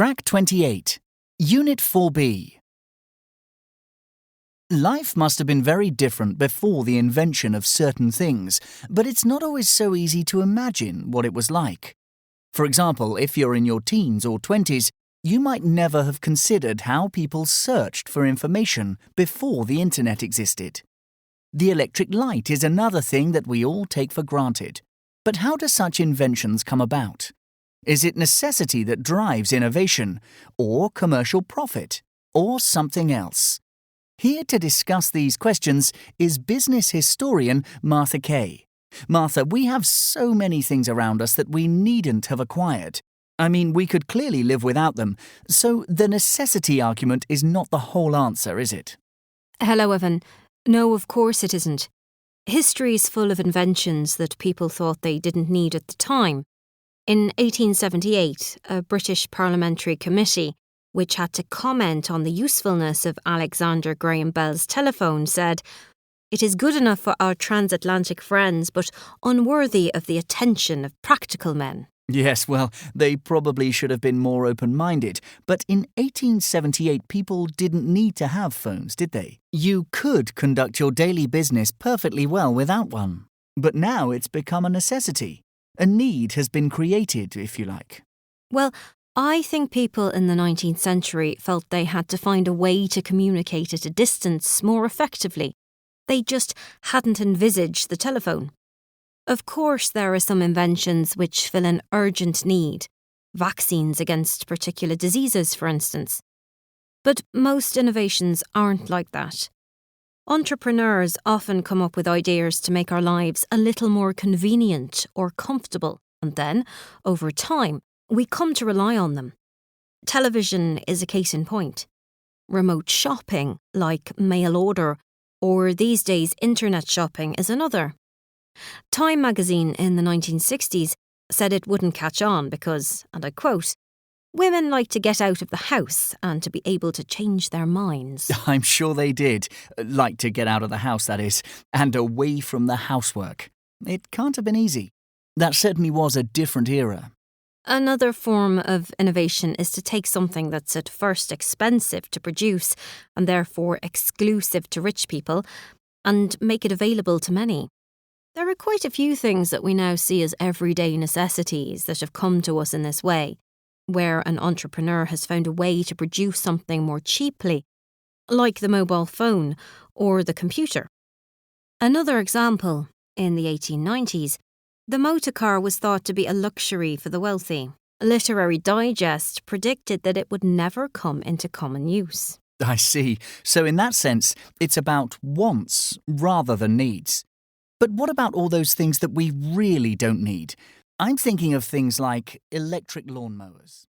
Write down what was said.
Track 28, Unit 4B. Life must have been very different before the invention of certain things, but it's not always so easy to imagine what it was like. For example, if you're in your teens or 20s, you might never have considered how people searched for information before the internet existed. The electric light is another thing that we all take for granted. But how do such inventions come about? Is it necessity that drives innovation, or commercial profit, or something else? Here to discuss these questions is business historian Martha Kay. Martha, we have so many things around us that we needn't have acquired. I mean, we could clearly live without them, so the necessity argument is not the whole answer, is it? Hello, Evan. No, of course it isn't. History is full of inventions that people thought they didn't need at the time. In 1878, a British parliamentary committee, which had to comment on the usefulness of Alexander Graham Bell's telephone, said, "It is good enough for our transatlantic friends, but unworthy of the attention of practical men." Yes, well, they probably should have been more open-minded, but in 1878 people didn't need to have phones, did they? You could conduct your daily business perfectly well without one. But now it's become a necessity. A need has been created, if you like. Well, I think people in the 19th century felt they had to find a way to communicate at a distance more effectively. They just hadn't envisaged the telephone. Of course, there are some inventions which fill an urgent need. Vaccines against particular diseases, for instance. But most innovations aren't like that. Entrepreneurs often come up with ideas to make our lives a little more convenient or comfortable, and then, over time, we come to rely on them. Television is a case in point. Remote shopping, like mail order, or these days internet shopping, is another. Time magazine in the 1960s said it wouldn't catch on because, and I quote, "Women like to get out of the house and to be able to change their minds." I'm sure they did. Like to get out of the house, that is, and away from the housework. It can't have been easy. That certainly was a different era. Another form of innovation is to take something that's at first expensive to produce and therefore exclusive to rich people and make it available to many. There are quite a few things that we now see as everyday necessities that have come to us in this way, where an entrepreneur has found a way to produce something more cheaply, like the mobile phone or the computer. Another example, in the 1890s, the motor car was thought to be a luxury for the wealthy. Literary Digest predicted that it would never come into common use. I see. So in that sense, it's about wants rather than needs. But what about all those things that we really don't need? I'm thinking of things like electric lawnmowers.